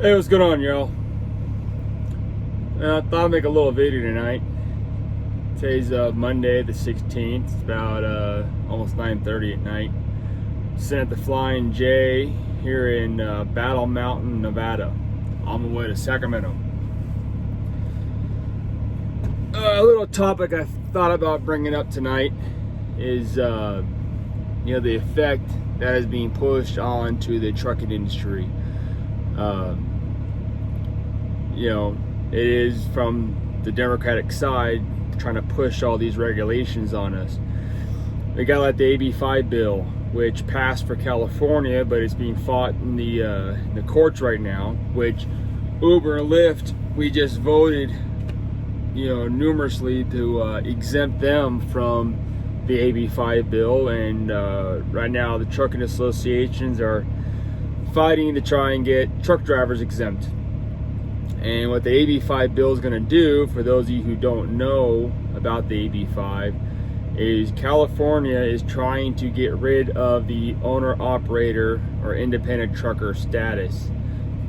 Hey, what's going on, y'all? I thought I'd make a little video tonight. Today's Monday the 16th. It's about almost 9:30 at night. Sitting at the Flying J here in Battle Mountain, Nevada, on my way to Sacramento. A little topic I thought about bringing up tonight is the effect that is being pushed onto the trucking industry. It is from the Democratic side trying to push all these regulations on us. We got like the AB5 Bill, which passed for California, but it's being fought in the courts right now, which Uber and Lyft, we just voted, numerously to exempt them from the AB5 Bill, and right now the trucking associations are fighting to try and get truck drivers exempt. And what the AB5 Bill is going to do, for those of you who don't know about the AB5, is California is trying to get rid of the owner-operator or independent trucker status.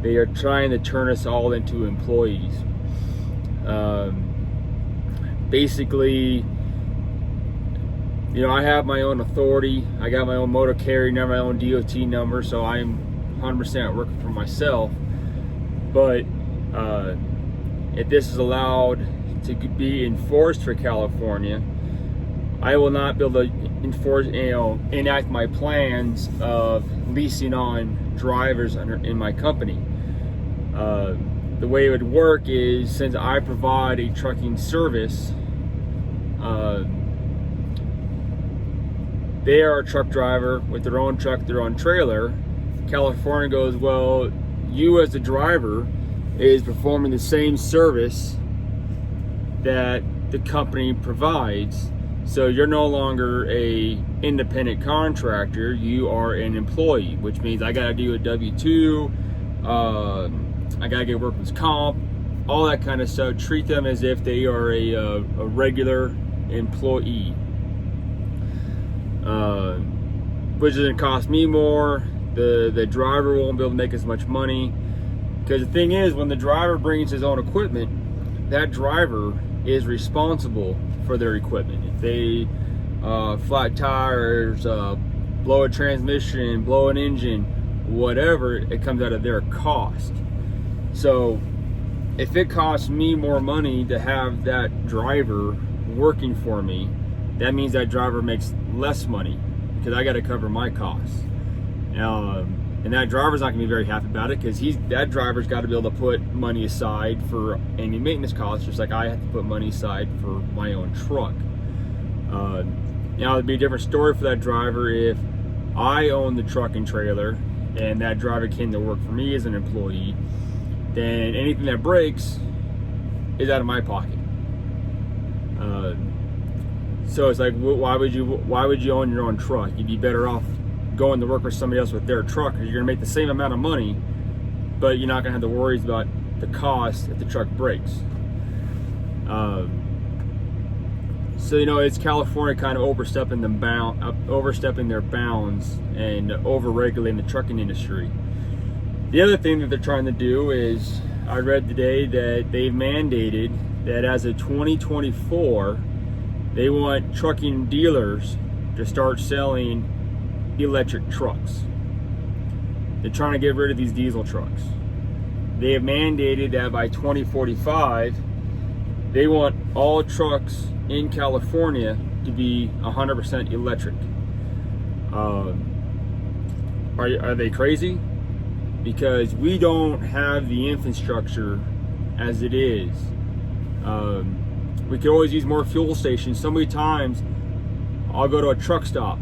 They are trying to turn us all into employees. Basically, I have my own authority. I got my own motor carrier number, my own DOT number, so I'm 100% working for myself. But if this is allowed to be enforced for California, I will not be able to enact my plans of leasing on drivers in my company. The way it would work is, since I provide a trucking service, they are a truck driver with their own truck, their own trailer. California goes, well, you as the driver is performing the same service that the company provides, so you're no longer a independent contractor, you are an employee, which means I gotta do a W-2, I gotta get workman's comp, all that kind of stuff. Treat them as if they are a regular employee, which is gonna cost me more. The driver won't be able to make as much money. Because the thing is, when the driver brings his own equipment, that driver is responsible for their equipment. If they flat tires, blow a transmission, blow an engine, whatever, it comes out of their cost. So if it costs me more money to have that driver working for me, that means that driver makes less money because I got to cover my costs. And that driver's not going to be very happy about it, because that driver's got to be able to put money aside for any maintenance costs, just like I have to put money aside for my own truck. Now, it'd be a different story for that driver if I own the truck and trailer and that driver came to work for me as an employee. Then anything that breaks is out of my pocket. So it's like, why would you own your own truck? You'd be better off going to work for somebody else with their truck, because you're going to make the same amount of money, but you're not going to have the worries about the cost if the truck breaks. So it's California kind of overstepping their bounds and over-regulating the trucking industry. The other thing that they're trying to do is, I read today that they've mandated that as of 2024, they want trucking dealers to start selling electric trucks. They're trying to get rid of these diesel trucks. They have mandated that by 2045, they want all trucks in California to be 100% electric. Are they crazy? Because we don't have the infrastructure as it is. We could always use more fuel stations. So many times I'll go to a truck stop,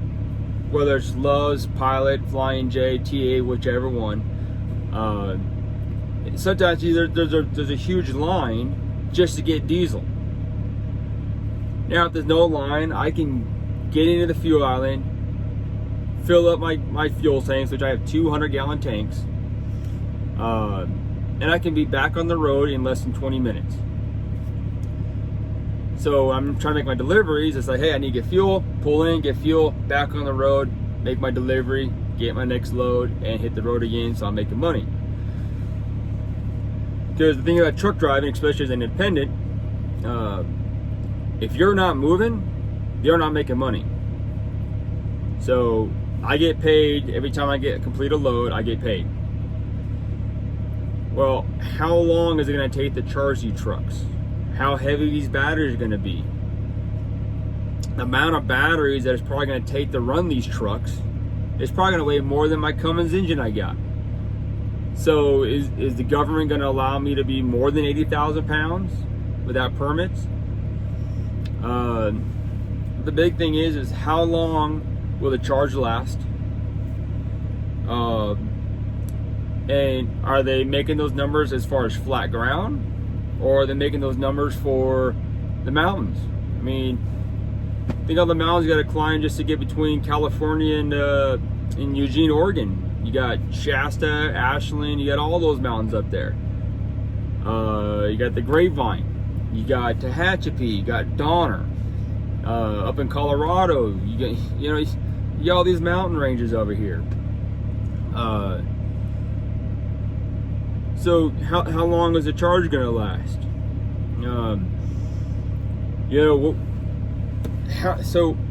whether it's Love's, Pilot, Flying J, TA, whichever one. Sometimes there's a huge line just to get diesel. Now, if there's no line, I can get into the fuel island, fill up my fuel tanks, which I have 200-gallon tanks, and I can be back on the road in less than 20 minutes. So I'm trying to make my deliveries. It's like, hey, I need to get fuel, pull in, get fuel, back on the road, make my delivery, get my next load, and hit the road again, so I'm making money. Because the thing about truck driving, especially as an independent, if you're not moving, you're not making money. So I get paid every time I complete a load. I get paid. Well, how long is it going to take to charge these trucks? How heavy these batteries are going to be? The amount of batteries that it's probably going to take to run these trucks is probably going to weigh more than my Cummins engine I got. So is the government going to allow me to be more than 80,000 pounds without permits? The big thing is how long will the charge last? And are they making those numbers as far as flat ground, or are they making those numbers for the mountains? I mean, think all the mountains you got to climb just to get between California and Eugene, Oregon. You got Shasta, Ashland, you got all those mountains up there. You got the Grapevine, you got Tehachapi, you got Donner. Up in Colorado, you got all these mountain ranges over here. So how long is the charge going to last?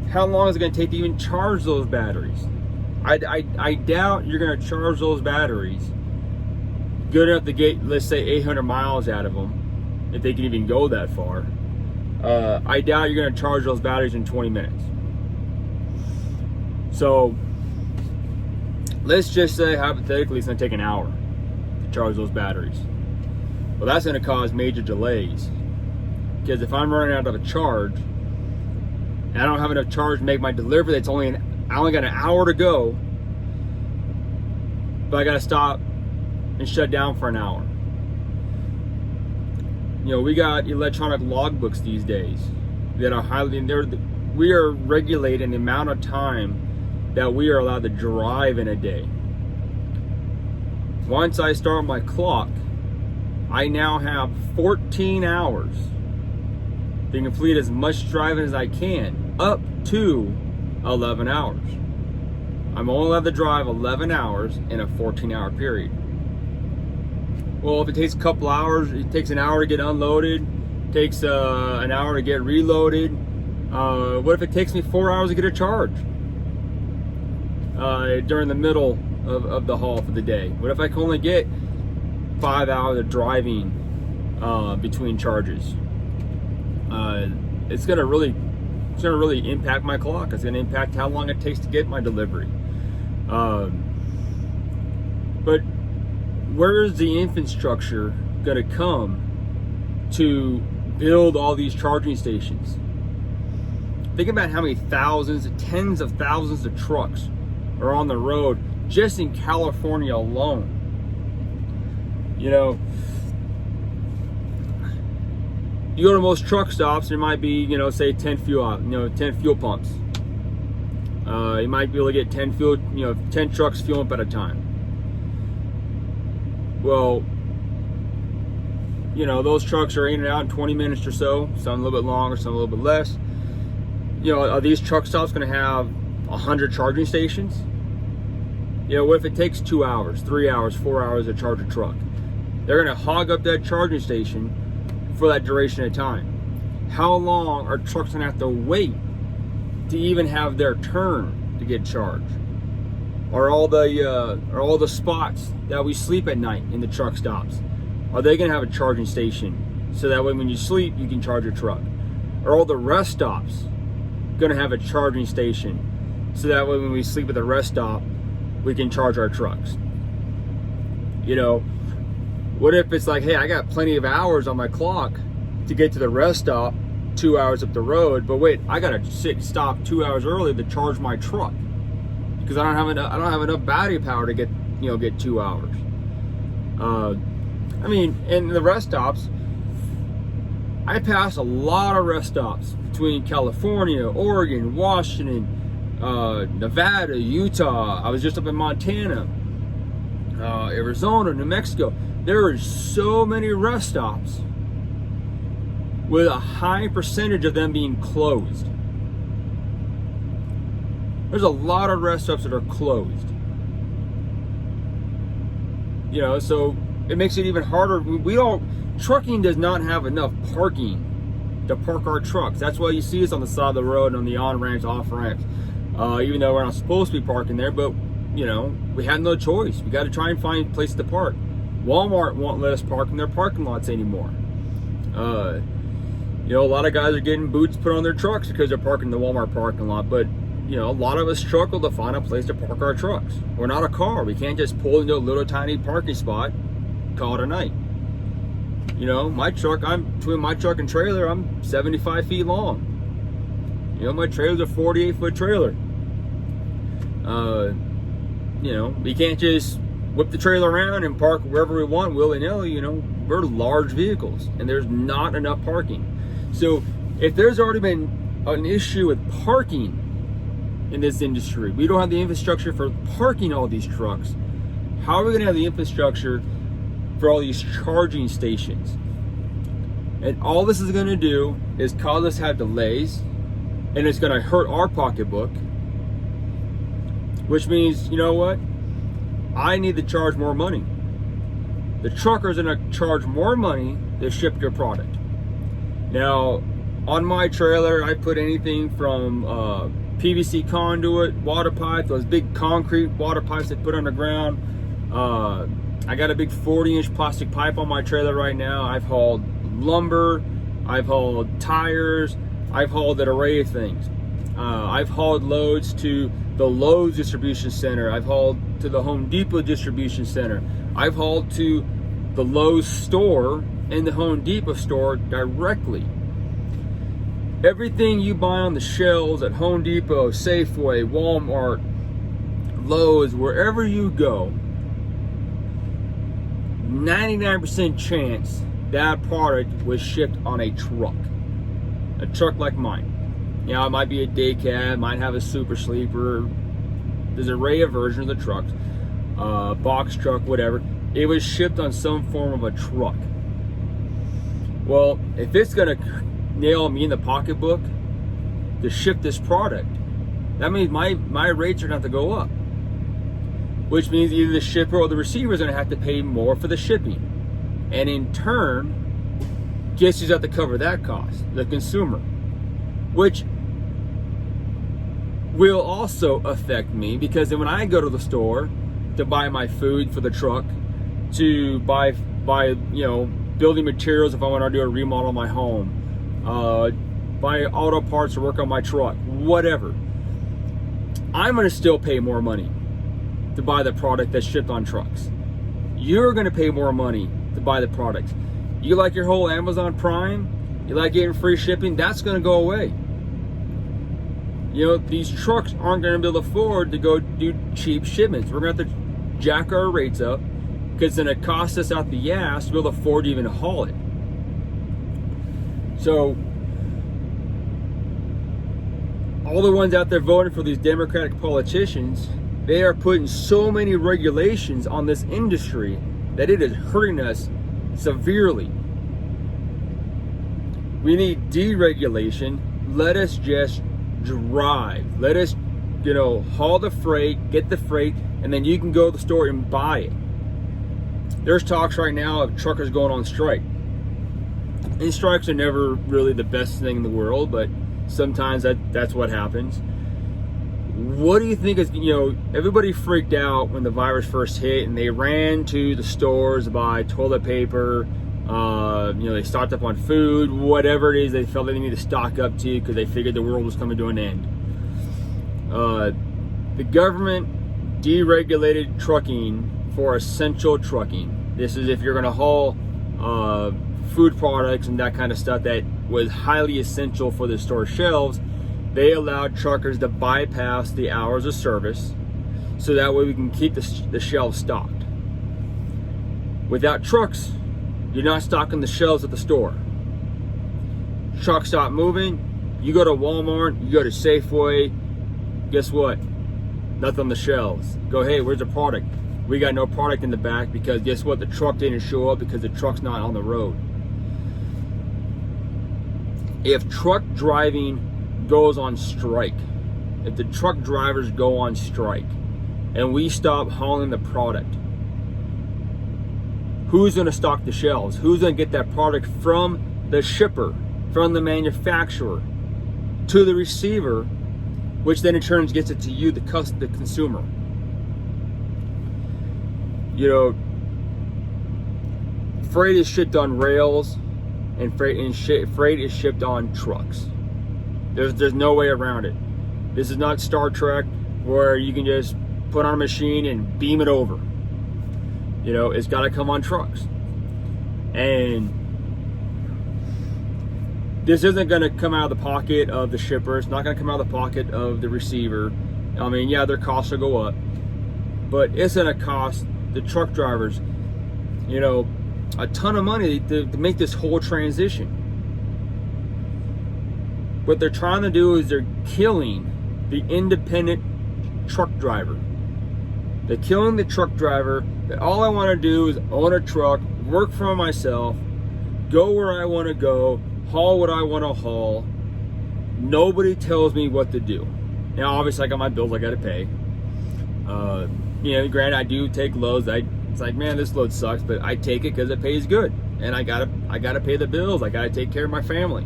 How long is it going to take to even charge those batteries? I doubt you're going to charge those batteries good enough to get, let's say, 800 miles out of them, if they can even go that far. I doubt you're going to charge those batteries in 20 minutes. So let's just say hypothetically it's going to take an hour to charge those batteries. Well, that's going to cause major delays, because if I'm running out of a charge and I don't have enough charge to make my delivery, I only got an hour to go, but I got to stop and shut down for an hour. We got electronic logbooks these days that are we are regulating the amount of time that we are allowed to drive in a day. Once I start my clock, I now have 14 hours to complete as much driving as I can, up to 11 hours. I'm only allowed to drive 11 hours in a 14-hour period. Well, if it takes a couple hours, it takes an hour to get unloaded, takes an hour to get reloaded. What if it takes me 4 hours to get a charge during the middle of the haul for the day? What if I can only get 5 hours of driving between charges? It's gonna really impact my clock. It's gonna impact how long it takes to get my delivery. But where is the infrastructure gonna come to build all these charging stations? Think about how many thousands, tens of thousands of trucks are on the road just in California alone. You go to most truck stops, there might be, say 10 fuel pumps. You might be able to get 10 trucks fuel up at a time. Well, those trucks are in and out in 20 minutes or so, some a little bit longer, some a little bit less. Are these truck stops going to have 100 charging stations? What if it takes 2 hours, 3 hours, 4 hours to charge a truck? They're going to hog up that charging station for that duration of time. How long are trucks going to have to wait to even have their turn to get charged? Are all the spots that we sleep at night in the truck stops, are they going to have a charging station so that way when you sleep you can charge your truck? Are all the rest stops going to have a charging station so that way when we sleep at the rest stop we can charge our trucks? What if it's like, hey, I got plenty of hours on my clock to get to the rest stop 2 hours up the road, but wait, I got to stop 2 hours early to charge my truck because I don't have enough battery power to get 2 hours. And the rest stops, I pass a lot of rest stops between California, Oregon, Washington, Nevada, Utah. I was just up in Montana, Arizona, New Mexico. There are so many rest stops with a high percentage of them being closed. There's a lot of rest stops that are closed. So it makes it even harder. Trucking does not have enough parking to park our trucks. That's why you see us on the side of the road and on the on-ramps, off-ramps. Even though we're not supposed to be parking there, but you know, we had no choice. We got to try and find places to park. Walmart won't let us park in their parking lots anymore. You know, a lot of guys are getting boots put on their trucks because they're parking in the Walmart parking lot, but you know, a lot of us struggle to find a place to park our trucks. We're not a car. We can't just pull into a little tiny parking spot, call it a night. You know, my truck, between my truck and trailer, I'm 75 feet long. You know, my trailer's a 48-foot trailer. You know, we can't just whip the trailer around and park wherever we want willy-nilly. You know, we're large vehicles and there's not enough parking. So if there's already been an issue with parking in this industry, we don't have the infrastructure for parking all these trucks, how are we going to have the infrastructure for all these charging stations? And all this is going to do is cause us to have delays, and it's going to hurt our pocketbook, which means, you know what, I need to charge more money. The truckers are going to charge more money to ship your product. Now, on my trailer, I put anything from PVC conduit, water pipe, those big concrete water pipes they put underground. I got a big 40-inch plastic pipe on my trailer right now. I've hauled lumber, I've hauled tires, I've hauled an array of things. I've hauled loads to the Lowe's distribution center. I've hauled to the Home Depot distribution center. I've hauled to the Lowe's store and the Home Depot store directly. Everything you buy on the shelves at Home Depot, Safeway, Walmart, Lowe's, wherever you go, 99% chance that product was shipped on a truck like mine. You know, it might be a day cab, might have a super sleeper. There's an array of versions of the trucks, box truck, whatever. It was shipped on some form of a truck. Well, if it's gonna nail me in the pocketbook to ship this product, that means my rates are gonna have to go up. Which means either the shipper or the receiver is going to have to pay more for the shipping. And in turn, guess who's have to cover that cost? The consumer. Which will also affect me, because then when I go to the store to buy my food for the truck, to buy you know, building materials if I want to do a remodel on my home, buy auto parts to work on my truck, whatever, I'm going to still pay more money to buy the product that's shipped on trucks. You're going to pay more money to buy the product. You like your whole Amazon Prime? You like getting free shipping? That's going to go away. You know, these trucks aren't going to be able to afford to go do cheap shipments. We're going to have to jack our rates up, because then it costs us out the ass to be able to afford to even haul it. So, all the ones out there voting for these Democratic politicians, they are putting so many regulations on this industry that it is hurting us severely. We need deregulation. Let us just drive. Let us, you know, haul the freight, get the freight, and then you can go to the store and buy it. There's talks right now of truckers going on strike. And strikes are never really the best thing in the world, but sometimes that's what happens. What do you think is, you know, everybody freaked out when the virus first hit and they ran to the stores to buy toilet paper, you know, they stocked up on food, whatever it is they felt they needed to stock up to because they figured the world was coming to an end. The government deregulated trucking for essential trucking. This is if you're going to haul food products and that kind of stuff that was highly essential for the store shelves. They allowed truckers to bypass the hours of service so that way we can keep the shelves stocked. Without trucks, you're not stocking the shelves at the store. Trucks stop moving, you go to Walmart, you go to Safeway, guess what? Nothing on the shelves. Go, hey, where's the product? We got no product in the back because guess what? The truck didn't show up because the truck's not on the road. If truck driving goes on strike, if the truck drivers go on strike and we stop hauling the product, Who's going to stock the shelves? Who's going to get that product from the shipper, from the manufacturer, to the receiver, which then in turn gets it to you, the consumer? You know, freight is shipped on rails, and freight is shipped on trucks. There's no way around it. This is not Star Trek where you can just put on a machine and beam it over. You know, it's got to come on trucks. And this isn't going to come out of the pocket of the shipper. It's not going to come out of the pocket of the receiver. I mean, yeah, their costs will go up, but it's going to cost the truck drivers, you know, a ton of money to make this whole transition. What they're trying to do is they're killing the independent truck driver. They're killing the truck driver that all I want to do is own a truck, work for myself, go where I want to go, haul what I want to haul. Nobody tells me what to do. Now, obviously, I got my bills I got to pay. You know, granted, I do take loads. It's like, man, this load sucks, but I take it because it pays good, and I gotta pay the bills. I gotta take care of my family.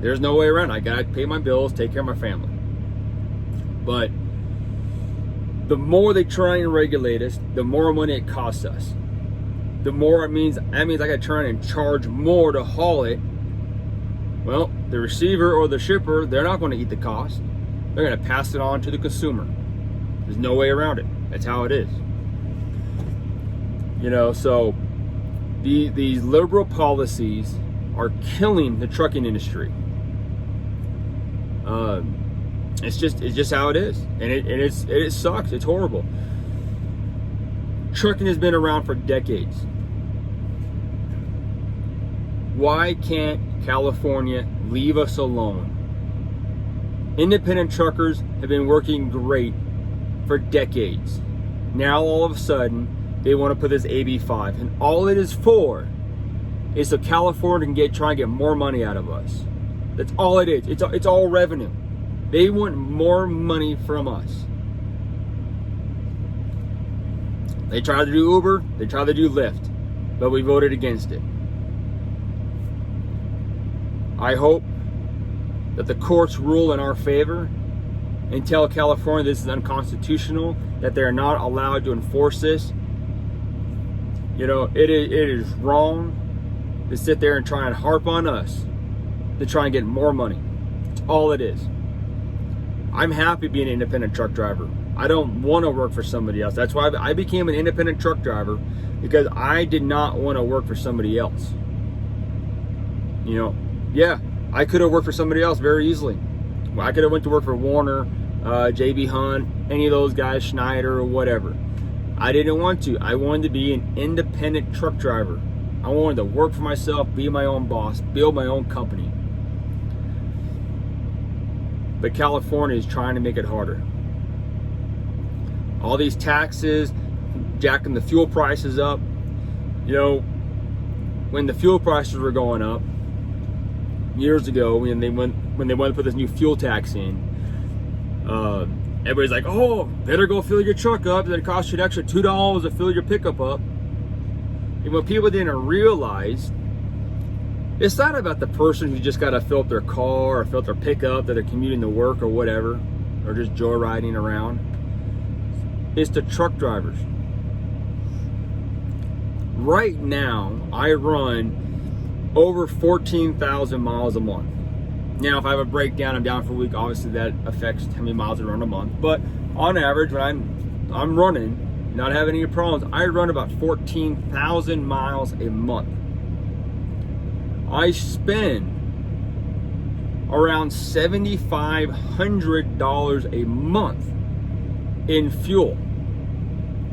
There's no way around. I gotta pay my bills, take care of my family. But the more they try and regulate us, the more money it costs us. The more that means I gotta try and charge more to haul it. Well, the receiver or the shipper, they're not going to eat the cost. They're going to pass it on to the consumer. There's no way around it. That's how it is. You know, so these liberal policies are killing the trucking industry. It's just how it is, and it sucks. It's horrible. Trucking has been around for decades. Why can't California leave us alone? Independent truckers have been working great for decades. Now all of a sudden they want to put this AB5, and all it is for is so California can try and get more money out of us. That's all it is. It's all revenue. They want more money from us. They tried to do Uber, they tried to do Lyft, but we voted against it. I hope that the courts rule in our favor and tell California this is unconstitutional, that they're not allowed to enforce this. You know, it is wrong to sit there and try and harp on us to try and get more money. That's all it is. I'm happy being an independent truck driver. I don't want to work for somebody else. That's why I became an independent truck driver, because I did not want to work for somebody else. You know, yeah, I could have worked for somebody else very easily. I could have went to work for Warner, JB Hunt, any of those guys, Schneider or whatever. I didn't want to. I wanted to be an independent truck driver. I wanted to work for myself, be my own boss, build my own company. But California is trying to make it harder. All these taxes, jacking the fuel prices up. You know, when the fuel prices were going up years ago, when they wanted to put this new fuel tax in, everybody's like, oh, better go fill your truck up, and it costs you an extra $2 to fill your pickup up. And what people didn't realize, it's not about the person who just got to fill up their car or fill up their pickup that they're commuting to work or whatever, or just joyriding around. It's the truck drivers. Right now, I run over 14,000 miles a month. Now, if I have a breakdown, I'm down for a week, obviously that affects how many miles I run a month. But on average, when I'm running, not having any problems, I run about 14,000 miles a month. I spend around $7,500 a month in fuel.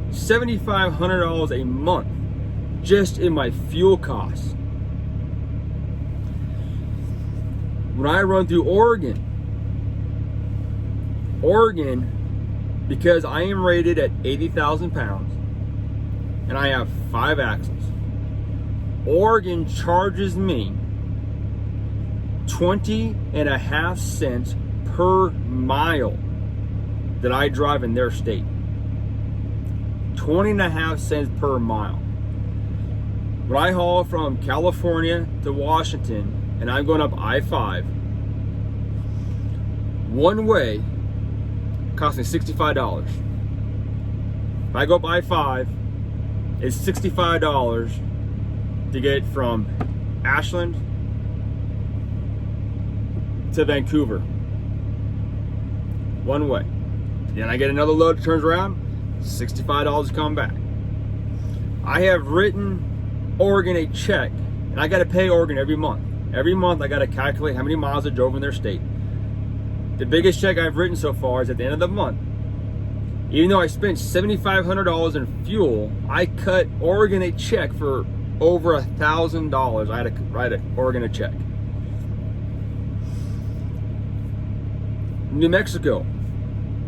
$7,500 a month just in my fuel costs. When I run through Oregon, because I am rated at 80,000 pounds and I have 5 axles, Oregon charges me 20.5 cents per mile that I drive in their state. 20.5 cents per mile. When I haul from California to Washington and I'm going up I-5, one way costs me $65. If I go up I-5, it's $65 to get from Ashland to Vancouver. One way. Then I get another load that turns around, $65 to come back. I have written Oregon a check, and I got to pay Oregon every month. Every month I got to calculate how many miles I drove in their state. The biggest check I've written so far is at the end of the month. Even though I spent $7,500 in fuel, I cut Oregon a check for over $1,000. I had to write Oregon a check. New Mexico,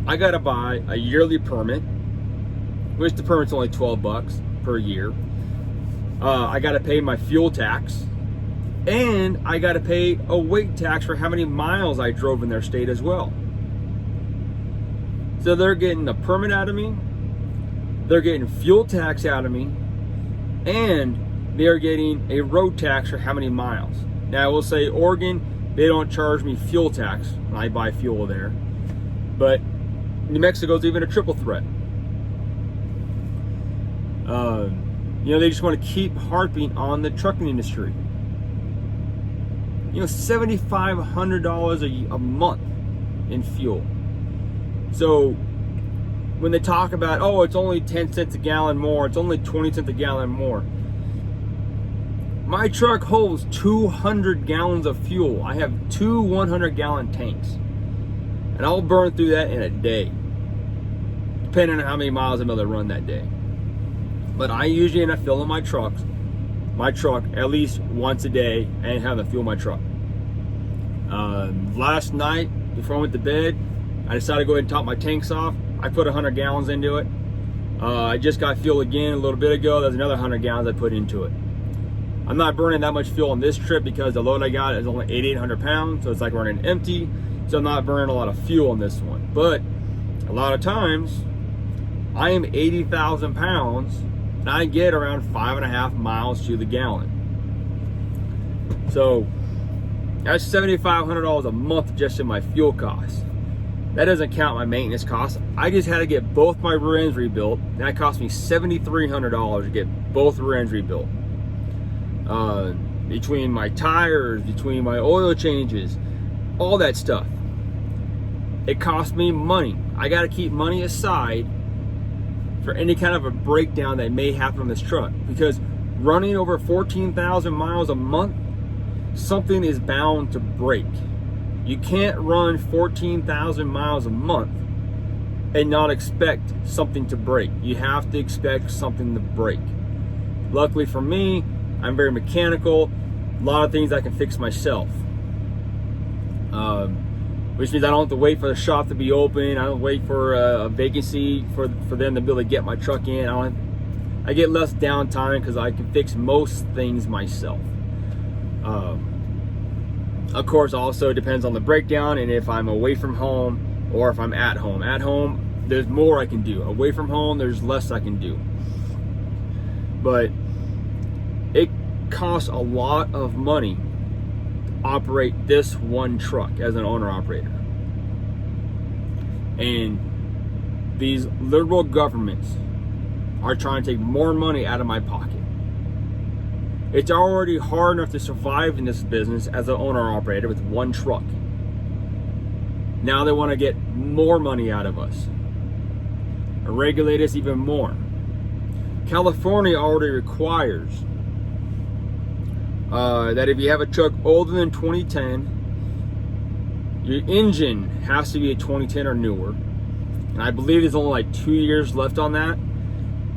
I got to buy a yearly permit, which the permit's only $12 per year. I got to pay my fuel tax, and I got to pay a weight tax for how many miles I drove in their state as well. So they're getting a permit out of me, they're getting fuel tax out of me, and they're getting a road tax for how many miles. Now I will say Oregon, they don't charge me fuel tax when I buy fuel there, but New Mexico's even a triple threat. You know, they just want to keep harping on the trucking industry. You know, $7,500 a month in fuel. So when they talk about, oh, it's only 10 cents a gallon more, it's only 20 cents a gallon more. My truck holds 200 gallons of fuel. I have two 100-gallon tanks. And I'll burn through that in a day, depending on how many miles I'm able to run that day. But I usually end up filling my truck at least once a day and having to fuel my truck. Last night, before I went to bed, I decided to go ahead and top my tanks off. I put 100 gallons into it. I just got fuel again a little bit ago. There's another 100 gallons I put into it. I'm not burning that much fuel on this trip because the load I got is only 8,800 pounds, so it's like running empty. So I'm not burning a lot of fuel on this one. But a lot of times, I am 80,000 pounds and I get around 5.5 miles to the gallon. So that's $7,500 a month just in my fuel costs. That doesn't count my maintenance costs. I just had to get both my rear ends rebuilt. That cost me $7,300 to get both rear ends rebuilt. Between my tires, between my oil changes, all that stuff. It cost me money. I got to keep money aside for any kind of a breakdown that may happen on this truck, because running over 14,000 miles a month, something is bound to break. You can't run 14,000 miles a month and not expect something to break. You have to expect something to break. Luckily for me, I'm very mechanical. A lot of things I can fix myself. Which means I don't have to wait for the shop to be open. I don't wait for a vacancy for them to be able to get my truck in. I get less downtime because I can fix most things myself. Of course, also depends on the breakdown and if I'm away from home or if I'm at home. At home, there's more I can do. Away from home, there's less I can do. But it costs a lot of money to operate this one truck as an owner operator. And these liberal governments are trying to take more money out of my pocket. It's already hard enough to survive in this business as an owner operator with one truck. Now they want to get more money out of us, regulate us even more. California already requires that if you have a truck older than 2010, your engine has to be a 2010 or newer. And I believe there's only like 2 years left on that.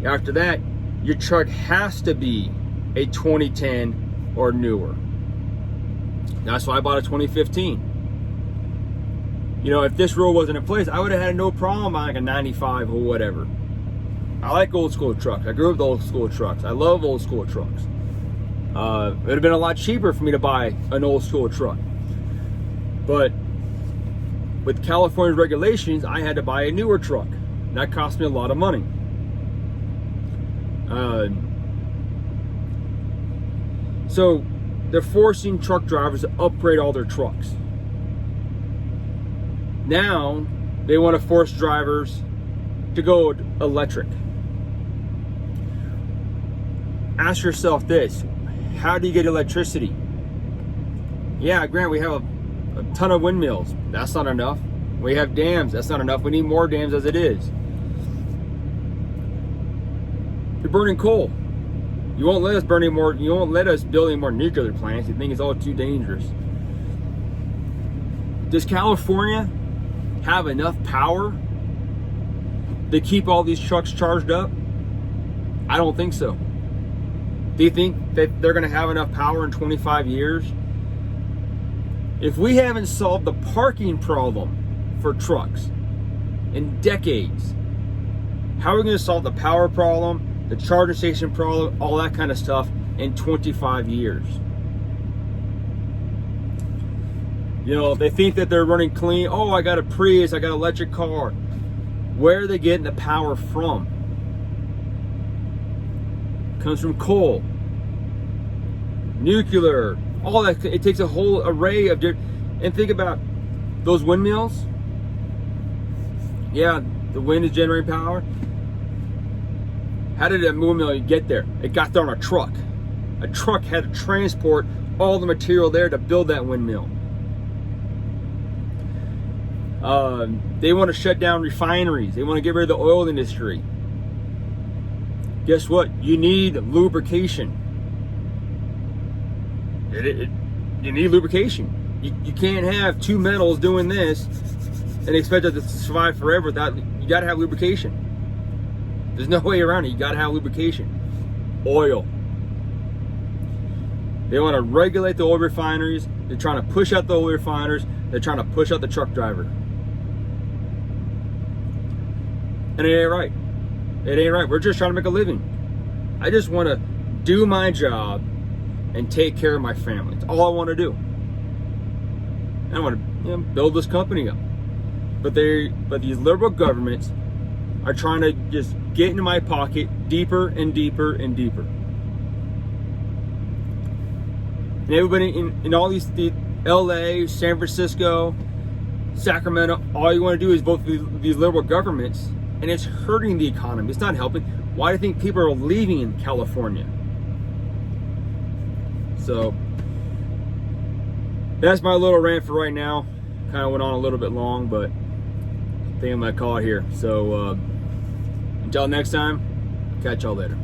After that, your truck has to be a 2010 or newer. That's why I bought a 2015. You know, if this rule wasn't in place, I would have had no problem buying like a 95 or whatever. I like old school trucks. I grew up with old school trucks. I love old school trucks. It would have been a lot cheaper for me to buy an old school truck. But with California's regulations, I had to buy a newer truck. That cost me a lot of money. So they're forcing truck drivers to upgrade all their trucks. Now they want to force drivers to go electric. Ask yourself this: how do you get electricity? Yeah, Grant, we have a ton of windmills. That's not enough. We have dams. That's not enough. We need more dams as it is. You're burning coal. You won't let us burn any more. You won't let us build any more nuclear plants. You think it's all too dangerous. Does California have enough power to keep all these trucks charged up? I don't think so. Do you think that they're going to have enough power in 25 years? If we haven't solved the parking problem for trucks in decades, how are we going to solve the power problem, the charging station problem, all that kind of stuff in 25 years? You know, they think that they're running clean. Oh, I got a Prius, I got an electric car. Where are they getting the power from? It comes from coal, nuclear, all that. It takes a whole array of different. And think about those windmills. Yeah, the wind is generating power. How did that windmill get there? It got there on a truck. A truck had to transport all the material there to build that windmill. They want to shut down refineries. They want to get rid of the oil industry. Guess what? You need lubrication. You need lubrication. You can't have two metals doing this and expect it to survive forever without. You got to have lubrication. There's no way around it. You got to have lubrication. Oil. They want to regulate the oil refineries. They're trying to push out the oil refiners. They're trying to push out the truck driver. And it ain't right. It ain't right. We're just trying to make a living. I just want to do my job and take care of my family. That's all I want to do. I want to build this company up. But these liberal governments are trying to just get into my pocket deeper and deeper and deeper. And everybody in all the LA, San Francisco, Sacramento, all you want to do is vote for these liberal governments, and it's hurting the economy. It's not helping. Why do you think people are leaving in California? So that's my little rant for right now. Kind of went on a little bit long, but I think I'm gonna call it here. So until next time, catch y'all later.